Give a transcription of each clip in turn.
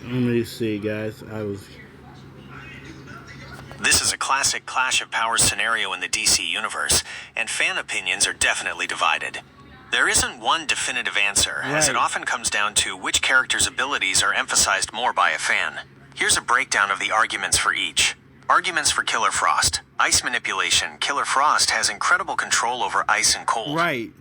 Let me see, guys. This is a classic Clash of Powers scenario in the DC universe, and fan opinions are definitely divided. There isn't one definitive answer, as it often comes down to which character's abilities are emphasized more by a fan. Here's a breakdown of the arguments for each. Arguments for Killer Frost. Ice manipulation. Killer Frost has incredible control over ice and cold.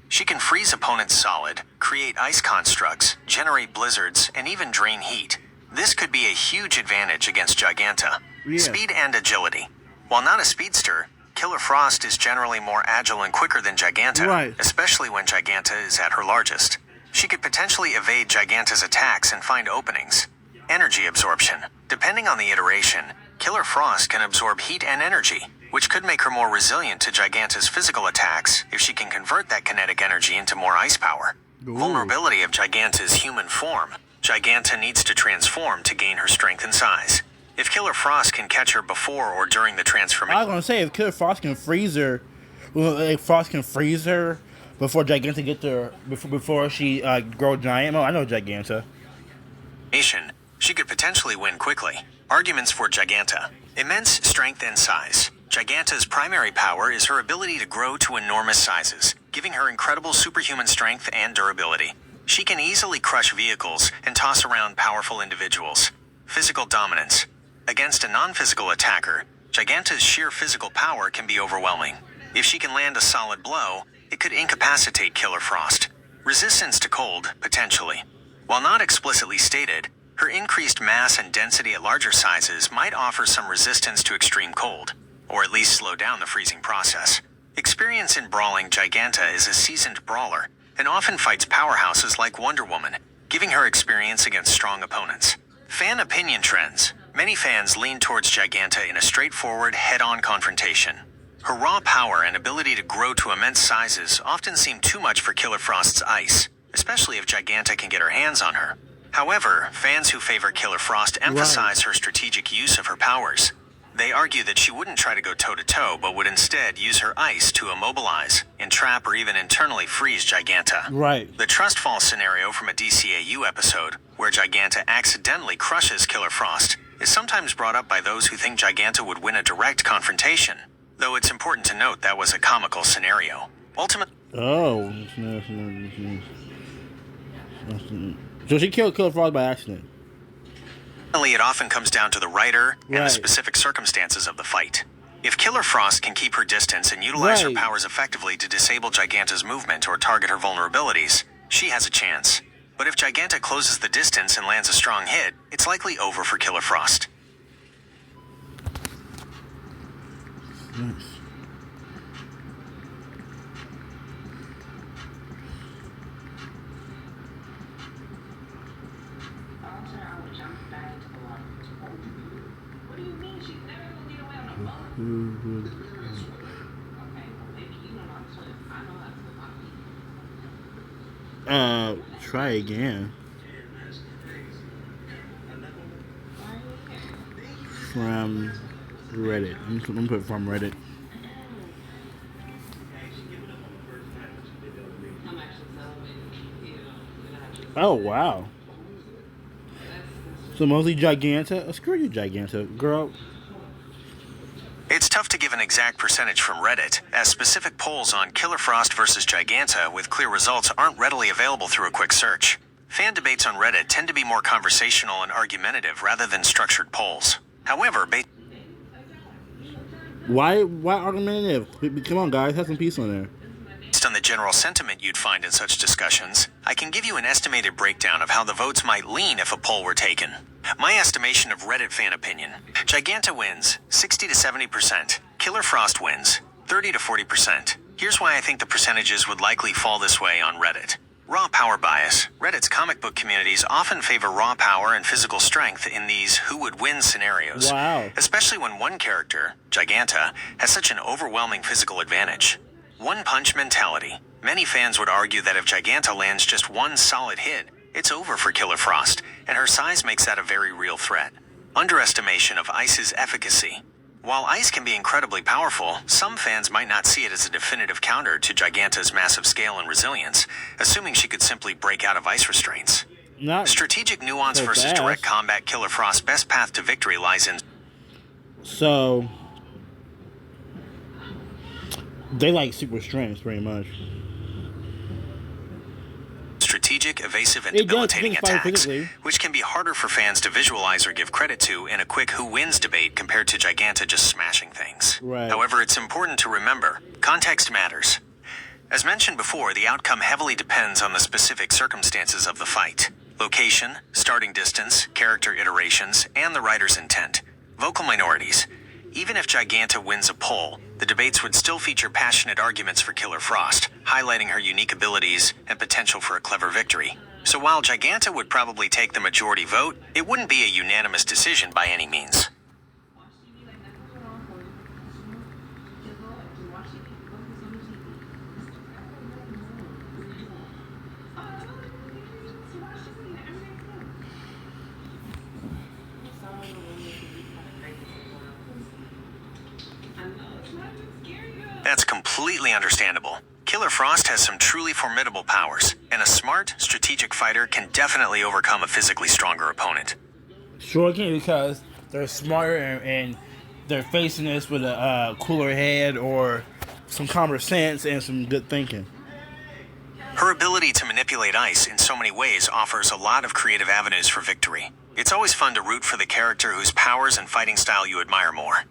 She can freeze opponents solid, create ice constructs, generate blizzards, and even drain heat. This could be a huge advantage against Giganta. Speed and agility. While not a speedster, Killer Frost is generally more agile and quicker than Giganta, especially when Giganta is at her largest. She could potentially evade Giganta's attacks and find openings. Energy absorption. Depending on the iteration, Killer Frost can absorb heat and energy, which could make her more resilient to Giganta's physical attacks if she can convert that kinetic energy into more ice power. Vulnerability of Giganta's human form. Giganta needs to transform to gain her strength and size. If Killer Frost can catch her before or during the transformation... I was gonna say, if Killer Frost can freeze her... Frost can freeze her before Giganta gets her... Before she grows giant. Oh, I know Giganta. She could potentially win quickly. Arguments for Giganta. Immense strength and size. Giganta's primary power is her ability to grow to enormous sizes, giving her incredible superhuman strength and durability. She can easily crush vehicles and toss around powerful individuals. Physical dominance. Against a non-physical attacker, Giganta's sheer physical power can be overwhelming. If she can land a solid blow, it could incapacitate Killer Frost. Resistance to cold, potentially. While not explicitly stated, her increased mass and density at larger sizes might offer some resistance to extreme cold, or at least slow down the freezing process. Experience in brawling, Giganta is a seasoned brawler, and often fights powerhouses like Wonder Woman, giving her experience against strong opponents. Fan opinion trends. Many fans lean towards Giganta in a straightforward, head-on confrontation. Her raw power and ability to grow to immense sizes often seem too much for Killer Frost's ice, especially if Giganta can get her hands on her. However, fans who favor Killer Frost emphasize her strategic use of her powers. They argue that she wouldn't try to go toe-to-toe, but would instead use her ice to immobilize, entrap, or even internally freeze Giganta. The Trust Fall scenario from a DCAU episode, where Giganta accidentally crushes Killer Frost, is sometimes brought up by those who think Giganta would win a direct confrontation, though it's important to note that was a comical scenario. Ultimately... So she killed Killer Frost by accident. It often comes down to the writer and the specific circumstances of the fight. If Killer Frost can keep her distance and utilize her powers effectively to disable Giganta's movement or target her vulnerabilities, she has a chance. But if Giganta closes the distance and lands a strong hit, it's likely over for Killer Frost. Try again. From Reddit. I'm gonna put from Reddit. Oh, wow. So mostly Giganta? Screw you, Giganta. Girl. It's tough to give an exact percentage from Reddit, as specific polls on Killer Frost versus Giganta with clear results aren't readily available through a quick search. Fan debates on Reddit tend to be more conversational and argumentative rather than structured polls. However, Why argumentative? Come on, guys, have some peace on there. Based on the general sentiment you'd find in such discussions, I can give you an estimated breakdown of how the votes might lean if a poll were taken. My estimation of Reddit fan opinion. Giganta wins 60 to 70%. Killer Frost wins 30 to 40%. Here's why I think the percentages would likely fall this way on Reddit. Raw power bias. Reddit's comic book communities often favor raw power and physical strength in these who would win scenarios. Especially when one character, Giganta, has such an overwhelming physical advantage. One-punch mentality. Many fans would argue that if Giganta lands just one solid hit, it's over for Killer Frost, and her size makes that a very real threat. Underestimation of ice's efficacy. While ice can be incredibly powerful, some fans might not see it as a definitive counter to Giganta's massive scale and resilience, assuming she could simply break out of ice restraints. Not Strategic nuance so versus fast. direct combat. Killer Frost's best path to victory lies in So they like super strengths pretty much. strategic, evasive, and It does debilitating think fight attacks, physically. which can be harder for fans to visualize or give credit to in a quick who wins debate compared to Giganta just smashing things. Right. However, it's important to remember, context matters. As mentioned before, the outcome heavily depends on the specific circumstances of the fight. Location, starting distance, character iterations, and the writer's intent. Vocal minorities. Even if Giganta wins a poll, the debates would still feature passionate arguments for Killer Frost, highlighting her unique abilities and potential for a clever victory. So while Giganta would probably take the majority vote, it wouldn't be a unanimous decision by any means. That's completely understandable. Killer Frost has some truly formidable powers, and a smart, strategic fighter can definitely overcome a physically stronger opponent. Sure can, because they're smarter and they're facing this with a cooler head or some common sense and some good thinking. Her ability to manipulate ice in so many ways offers a lot of creative avenues for victory. It's always fun to root for the character whose powers and fighting style you admire more.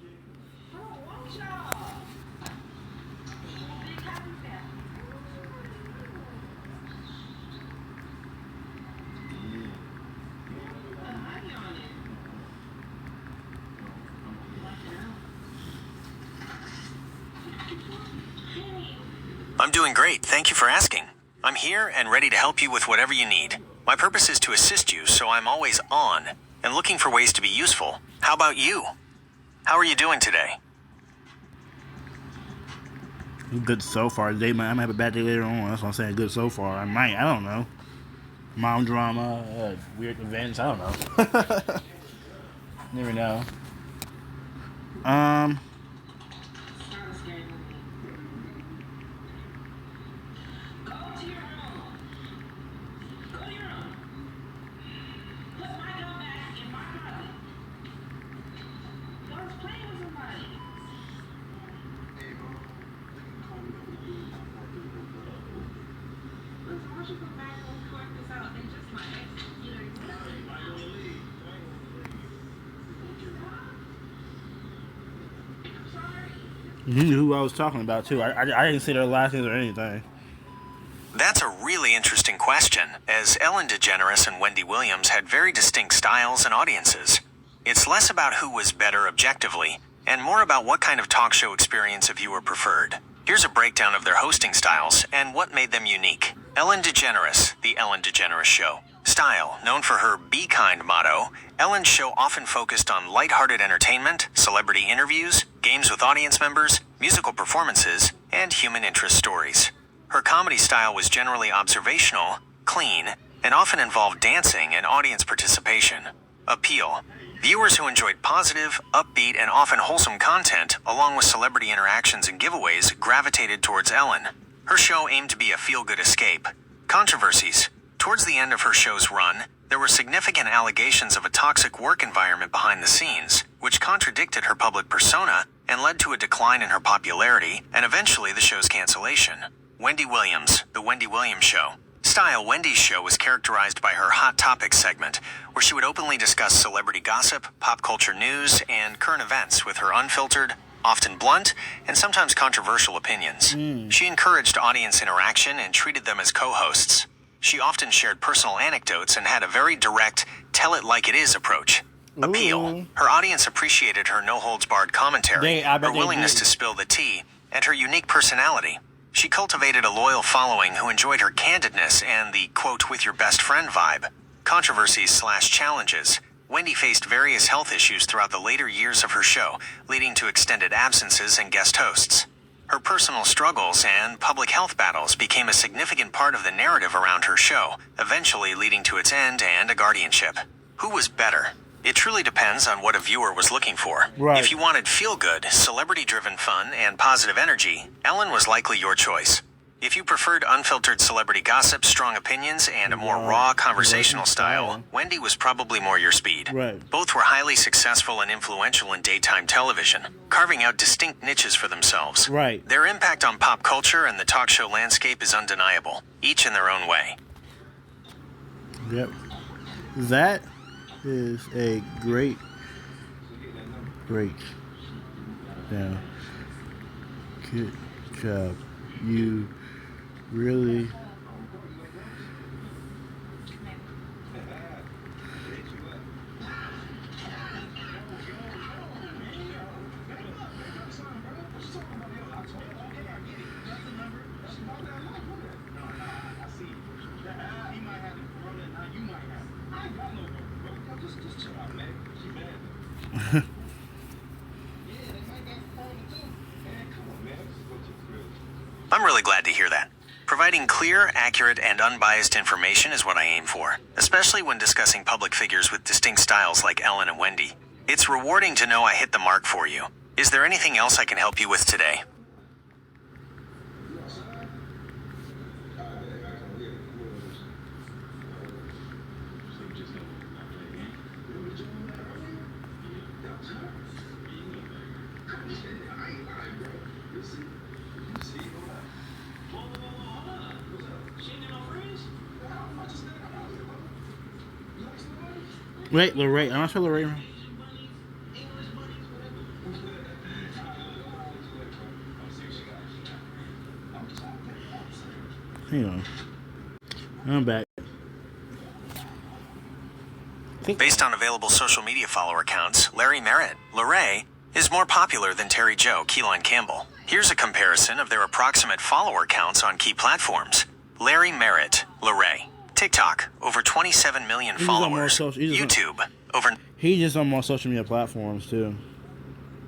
I'm doing great, thank you for asking. I'm here and ready to help you with whatever you need. My purpose is to assist you, so I'm always on and looking for ways to be useful. How about you? How are you doing today? Good so far. Today, I might have a bad day later on. That's what I'm saying. Good so far. I might. I don't know. Mom drama, weird events. I don't know. Never know. You knew who I was talking about, too. I didn't say their last names or anything. That's a really interesting question, as Ellen DeGeneres and Wendy Williams had very distinct styles and audiences. It's less about who was better objectively, and more about what kind of talk show experience a viewer preferred. Here's a breakdown of their hosting styles and what made them unique. Ellen DeGeneres, The Ellen DeGeneres Show. Style, known for her Be Kind motto, Ellen's show often focused on lighthearted entertainment, celebrity interviews, games with audience members, musical performances, and human interest stories. Her comedy style was generally observational, clean, and often involved dancing and audience participation. Appeal. Viewers who enjoyed positive, upbeat, and often wholesome content, along with celebrity interactions and giveaways, gravitated towards Ellen. Her show aimed to be a feel-good escape. Controversies. Towards the end of her show's run, there were significant allegations of a toxic work environment behind the scenes, which contradicted her public persona and led to a decline in her popularity and eventually the show's cancellation. Wendy Williams, The Wendy Williams Show. Style. Wendy's show was characterized by her Hot Topics segment, where she would openly discuss celebrity gossip, pop culture news, and current events with her unfiltered, often blunt, and sometimes controversial opinions. She encouraged audience interaction and treated them as co-hosts. She often shared personal anecdotes and had a very direct, tell-it-like-it-is approach. Appeal. Her audience appreciated her no-holds-barred commentary, her willingness to spill the tea, and her unique personality. She cultivated a loyal following who enjoyed her candidness and the, quote, with your best friend vibe. Controversies/challenges. Wendy faced various health issues throughout the later years of her show, leading to extended absences and guest hosts. Her personal struggles and public health battles became a significant part of the narrative around her show, eventually leading to its end and a guardianship. Who was better? It truly depends on what a viewer was looking for. Right. If you wanted feel-good, celebrity-driven fun, and positive energy, Ellen was likely your choice. If you preferred unfiltered celebrity gossip, strong opinions, and a more raw conversational style, Wendy was probably more your speed. Right. Both were highly successful and influential in daytime television, carving out distinct niches for themselves. Right. Their impact on pop culture and the talk show landscape is undeniable, each in their own way. Yep. That is a great. Yeah. Good job. You really. I'm really glad to hear that. Providing clear, accurate, and unbiased information is what I aim for, especially when discussing public figures with distinct styles like Ellen and Wendy. It's rewarding to know I hit the mark for you. Is there anything else I can help you with today? Wait, Lorraine. I'm not sure Lorraine. Hang on. I'm back. Based on available social media follower accounts, Larry Merritt, Lorray, is more popular than Terry Joe, Keelan Campbell. Here's a comparison of their approximate follower counts on key platforms. Larry Merritt, Lorray. TikTok, over 27 million followers. YouTube, over... He's just on more social media platforms, too.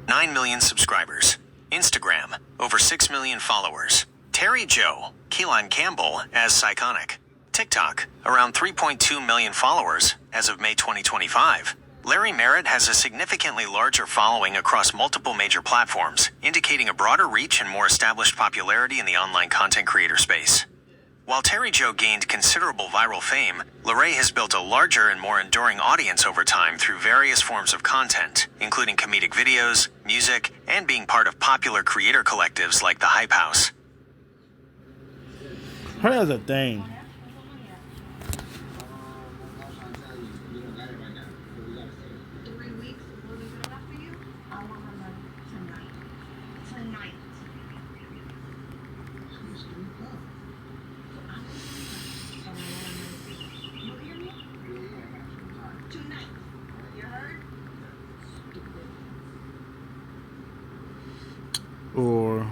9 million subscribers. Instagram, over 6 million followers. Terry Joe, Keelan Campbell as Psychonic. TikTok, around 3.2 million followers as of May 2025. Larry Merritt has a significantly larger following across multiple major platforms, indicating a broader reach and more established popularity in the online content creator space. While Terry Joe gained considerable viral fame, Lorray has built a larger and more enduring audience over time through various forms of content, including comedic videos, music, and being part of popular creator collectives like the Hype House. Here's the thing. Or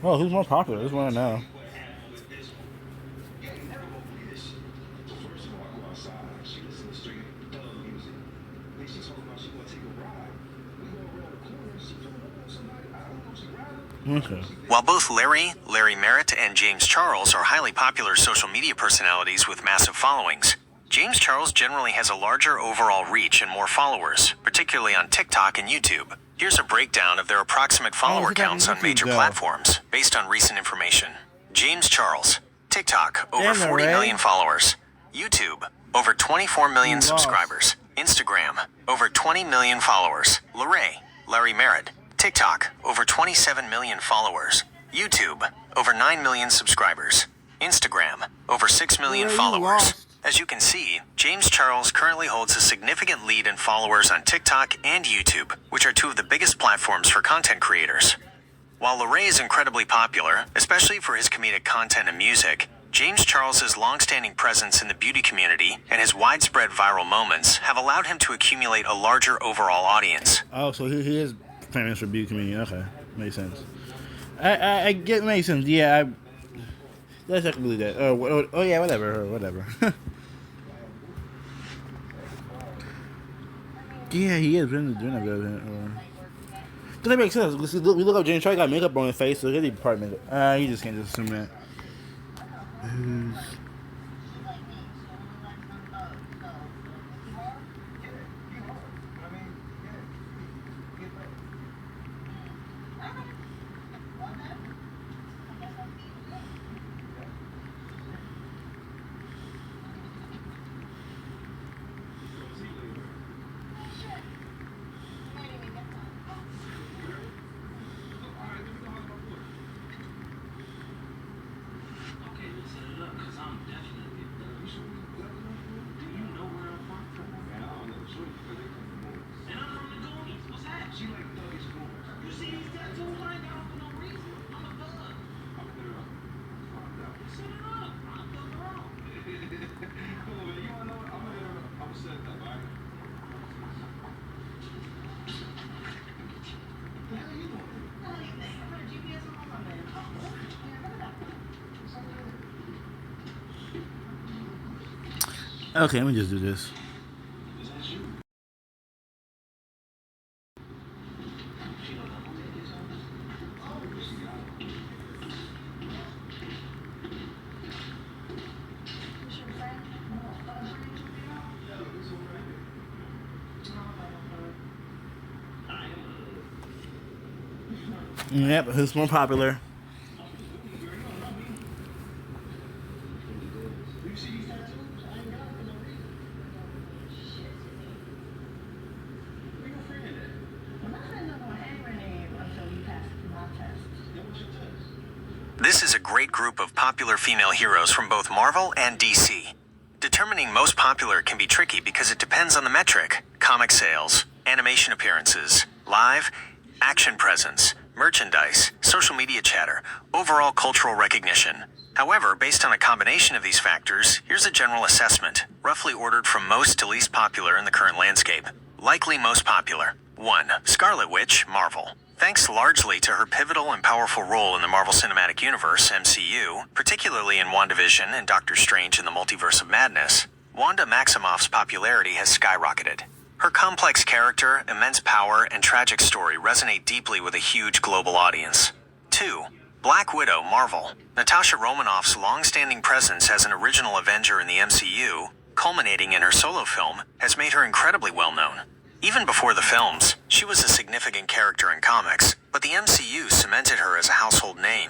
oh, who's more popular? I just want to know. Okay. While both Larry Merritt, and James Charles are highly popular social media personalities with massive followings, James Charles generally has a larger overall reach and more followers, particularly on TikTok and YouTube. Here's a breakdown of their approximate follower counts on major platforms, based on recent information. James Charles, TikTok, over 40 million followers. YouTube, over 24 million subscribers. Instagram, over 20 million followers. Larry Merritt, TikTok, over 27 million followers. YouTube, over 9 million subscribers. Instagram, over 6 million followers. As you can see, James Charles currently holds a significant lead in followers on TikTok and YouTube, which are two of the biggest platforms for content creators. While Lorray is incredibly popular, especially for his comedic content and music, James Charles's long-standing presence in the beauty community and his widespread viral moments have allowed him to accumulate a larger overall audience. Oh, so he is famous for beauty comedian. Okay, makes sense. I get makes sense. Yeah, I can believe that. Oh yeah, whatever. Yeah, he is doing that. That makes sense. We look up James Charlie got makeup on his face, so he'll be part of makeup. You just can't just assume that. Okay, let me just do this. Yep, who's more popular? This is a great group of popular female heroes from both Marvel and DC. Determining most popular can be tricky because it depends on the metric: comic sales, animation appearances, live, action presence, merchandise, social media chatter, overall cultural recognition. However, based on a combination of these factors, here's a general assessment, roughly ordered from most to least popular in the current landscape. Likely most popular. 1. Scarlet Witch, Marvel. Thanks largely to her pivotal and powerful role in the Marvel Cinematic Universe, MCU, particularly in WandaVision and Doctor Strange in the Multiverse of Madness, Wanda Maximoff's popularity has skyrocketed. Her complex character, immense power, and tragic story resonate deeply with a huge global audience. 2. Black Widow, Marvel. Natasha Romanoff's long-standing presence as an original Avenger in the MCU, culminating in her solo film, has made her incredibly well-known. Even before the films, she was a significant character in comics, but the MCU cemented her as a household name.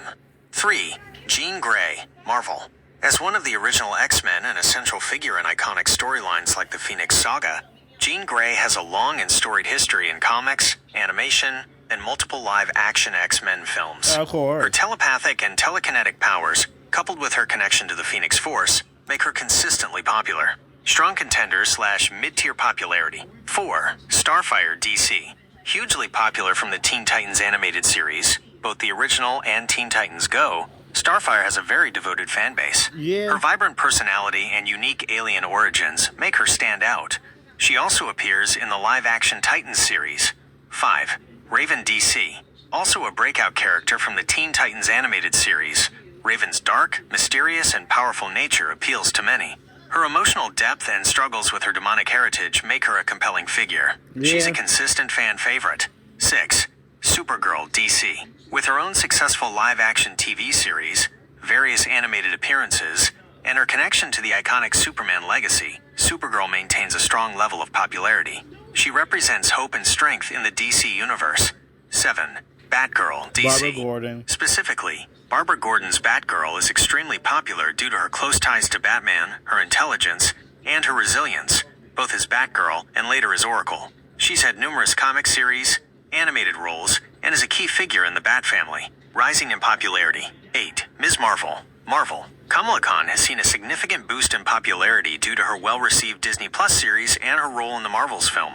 3. Jean Grey, Marvel. As one of the original X-Men and a central figure in iconic storylines like the Phoenix Saga, Jean Grey has a long and storied history in comics, animation, and multiple live-action X-Men films. Of course. Her telepathic and telekinetic powers, coupled with her connection to the Phoenix Force, make her consistently popular. Strong contender / mid-tier popularity. 4. Starfire, DC. Hugely popular from the Teen Titans animated series, both the original and Teen Titans Go, Starfire has a very devoted fan base. Yeah. Her vibrant personality and unique alien origins make her stand out. She also appears in the live-action Titans series. 5. Raven, DC. Also a breakout character from the Teen Titans animated series, Raven's dark, mysterious, and powerful nature appeals to many. Her emotional depth and struggles with her demonic heritage make her a compelling figure. She's a consistent fan favorite. 6. Supergirl, DC. With her own successful live-action TV series, various animated appearances, and her connection to the iconic Superman legacy, Supergirl maintains a strong level of popularity. She represents hope and strength in the DC universe. 7. Batgirl, DC. Barbara Gordon. Specifically, Barbara Gordon's Batgirl is extremely popular due to her close ties to Batman, her intelligence, and her resilience, both as Batgirl and later as Oracle. She's had numerous comic series, animated roles, and is a key figure in the Bat family, rising in popularity. 8. Ms. Marvel. Marvel. Kamala Khan has seen a significant boost in popularity due to her well-received Disney Plus series and her role in the Marvels film.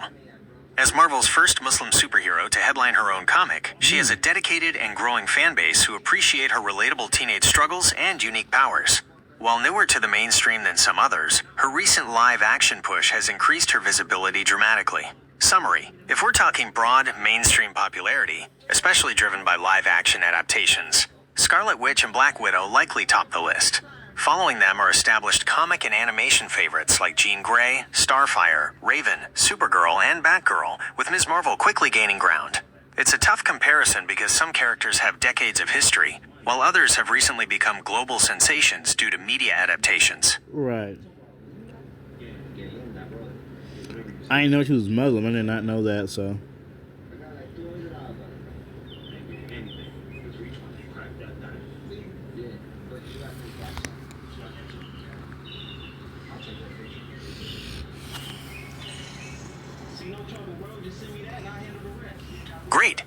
As Marvel's first Muslim superhero to headline her own comic, she has a dedicated and growing fan base who appreciate her relatable teenage struggles and unique powers. While newer to the mainstream than some others, her recent live-action push has increased her visibility dramatically. Summary: if we're talking broad, mainstream popularity, especially driven by live-action adaptations, Scarlet Witch and Black Widow likely top the list. Following them are established comic and animation favorites like Jean Grey, Starfire, Raven, Supergirl, and Batgirl, with Ms. Marvel quickly gaining ground. It's a tough comparison because some characters have decades of history, while others have recently become global sensations due to media adaptations. Right. I didn't know she was Muslim. I did not know that, so. Great.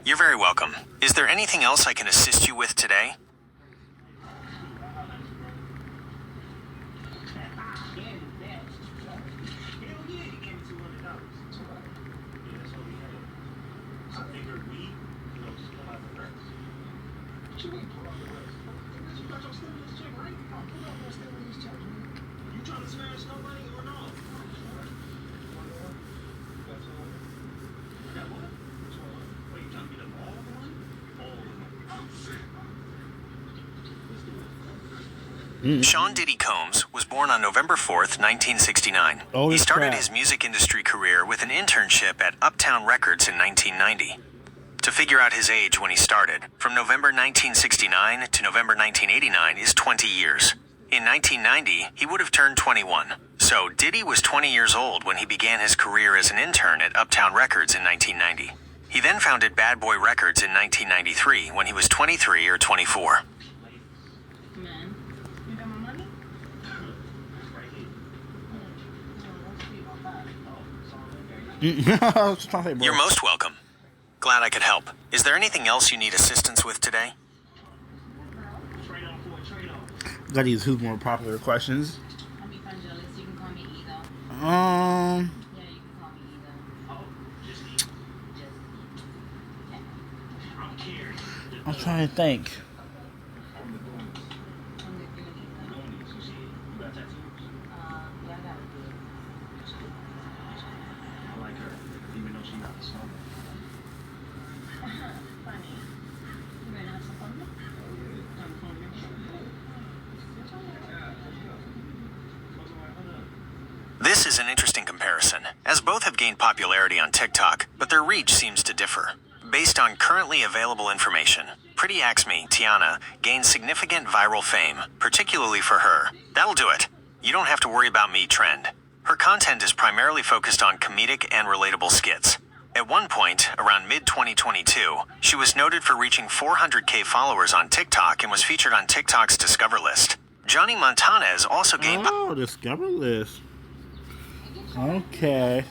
You're very welcome. Is there anything else I can assist you with today? Sean Diddy Combs was born on November 4th, 1969. He started his music industry career with an internship at Uptown Records in 1990. To figure out his age when he started, from November 1969 to November 1989 is 20 years. In 1990, he would have turned 21. So Diddy was 20 years old when he began his career as an intern at Uptown Records in 1990. He then founded Bad Boy Records in 1993 when he was 23 or 24. You're most welcome. Glad I could help. Is there anything else you need assistance with today? Got these who's more popular questions. I'm trying to think. This is an interesting comparison, as both have gained popularity on TikTok, but their reach seems to differ. Based on currently available information, Pretty Ask Me, Tiana, gained significant viral fame, particularly for her "That'll do it. You don't have to worry about me" trend. Her content is primarily focused on comedic and relatable skits. At one point, around mid-2022, she was noted for reaching 400K followers on TikTok and was featured on TikTok's Discover list. Johnny Montana also gained Discover list. Okay,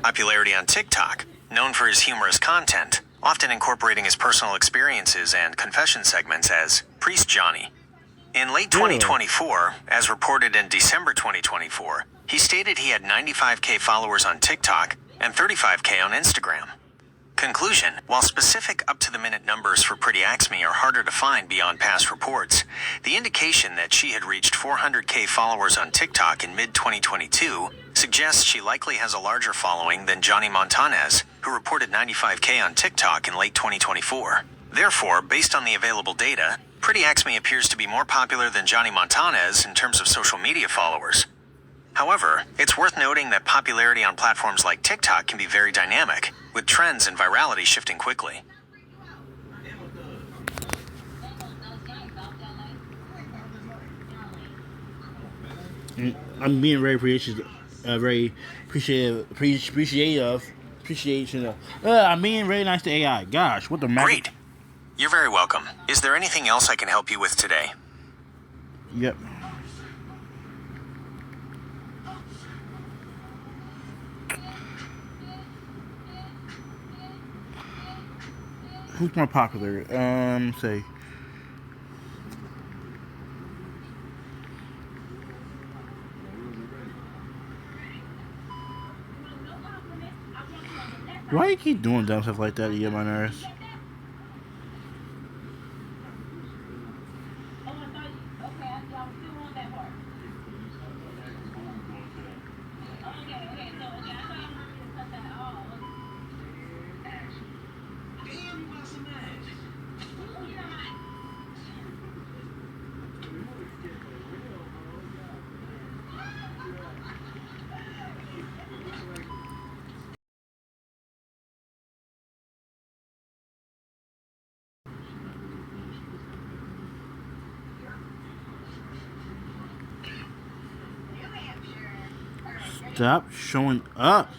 popularity on TikTok, known for his humorous content, often incorporating his personal experiences and confession segments as Priest Johnny. In late 2024, as reported in December 2024, he stated he had 95K followers on TikTok and 35K on Instagram. Conclusion: while specific up-to-the-minute numbers for Pretty Ask Me are harder to find beyond past reports, the indication that she had reached 400K followers on TikTok in mid-2022 suggests she likely has a larger following than Johnny Montana, who reported 95K on TikTok in late 2024. Therefore, based on the available data, Pretty Ask Me appears to be more popular than Johnny Montana in terms of social media followers. However, it's worth noting that popularity on platforms like TikTok can be very dynamic, with trends and virality shifting quickly. I'm being very appreciative. I'm being very nice to AI. Gosh, what the matter? Great. You're very welcome. Is there anything else I can help you with today? Yep. Who's more popular? Say. Why do you keep doing dumb stuff like that to get my nerves? Stop showing up.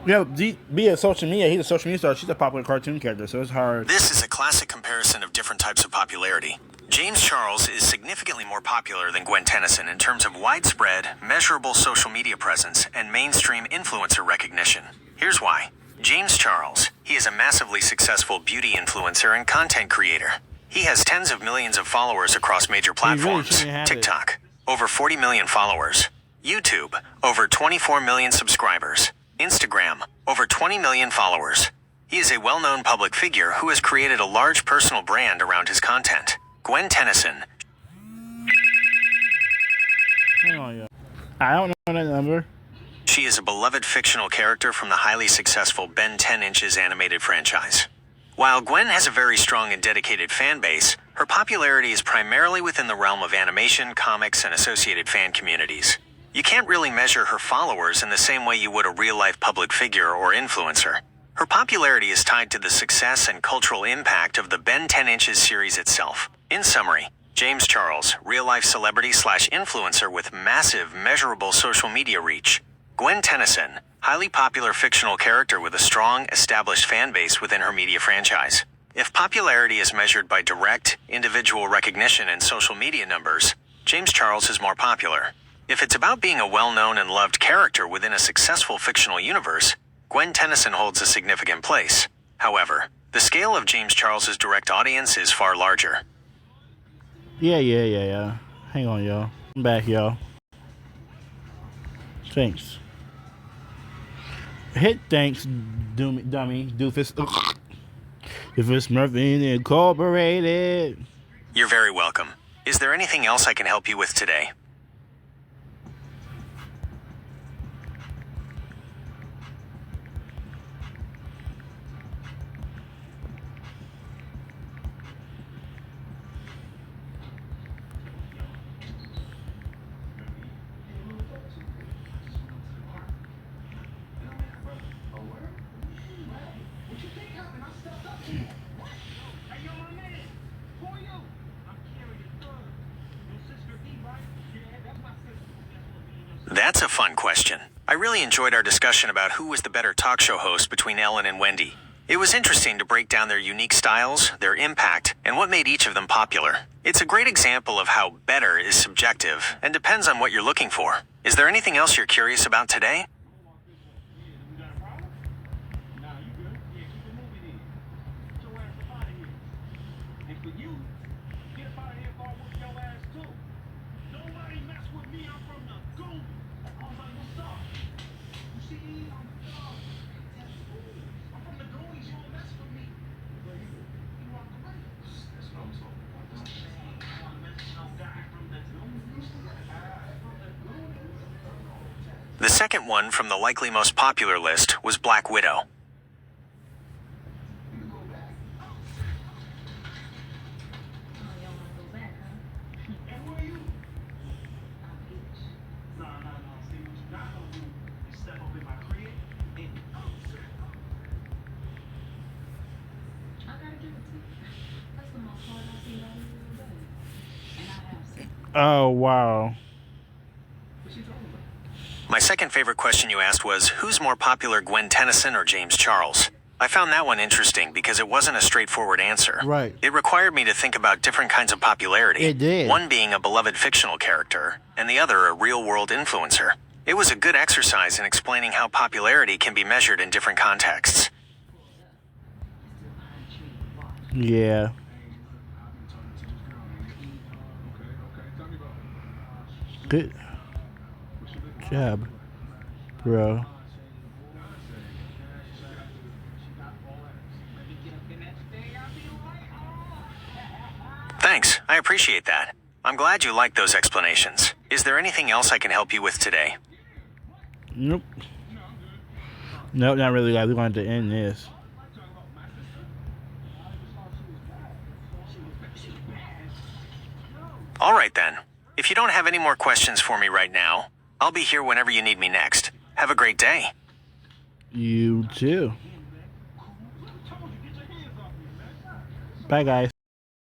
Yeah, be a social media. He's a social media star. She's a popular cartoon character, so it's hard. This is a classic comparison of different types of popularity. James Charles is significantly more popular than Gwen Tennyson in terms of widespread, measurable social media presence and mainstream influencer recognition. Here's why. James Charles, he is a massively successful beauty influencer and content creator. He has tens of millions of followers across major platforms. TikTok, over 40 million followers. YouTube, over 24 million subscribers. Instagram, over 20 million followers. He is a well-known public figure who has created a large personal brand around his content. Gwen Tennyson. Hang on, yeah. I don't know that number. She is a beloved fictional character from the highly successful Ben 10 Inches animated franchise. While Gwen has a very strong and dedicated fan base, her popularity is primarily within the realm of animation, comics, and associated fan communities. You can't really measure her followers in the same way you would a real-life public figure or influencer. Her popularity is tied to the success and cultural impact of the Ben 10 Inches series itself. In summary, James Charles, real-life celebrity/influencer with massive, measurable social media reach. Gwen Tennyson, highly popular fictional character with a strong, established fan base within her media franchise. If popularity is measured by direct, individual recognition and social media numbers, James Charles is more popular. If it's about being a well-known and loved character within a successful fictional universe, Gwen Tennyson holds a significant place. However, the scale of James Charles's direct audience is far larger. Yeah. Hang on, y'all. I'm back, y'all. Thanks. Hit thanks, dummy, doofus. If it's Murphy Incorporated. You're very welcome. Is there anything else I can help you with today? That's a fun question. I really enjoyed our discussion about who was the better talk show host between Ellen and Wendy. It was interesting to break down their unique styles, their impact, and what made each of them popular. It's a great example of how better is subjective and depends on what you're looking for. Is there anything else you're curious about today? The second one from the likely most popular list was Black Widow. Oh, wow. My second favorite question you asked was, who's more popular, Gwen Tennyson or James Charles? I found that one interesting because it wasn't a straightforward answer. Right. It required me to think about different kinds of popularity. It did. One being a beloved fictional character, and the other a real-world influencer. It was a good exercise in explaining how popularity can be measured in different contexts. Yeah. Good job, bro. Thanks. I appreciate that. I'm glad you like those explanations. Is there anything else I can help you with today? Nope. Nope, not really, guys. We wanted to end this. All right then. If you don't have any more questions for me right now, I'll be here whenever you need me next. Have a great day. You too. Bye, guys.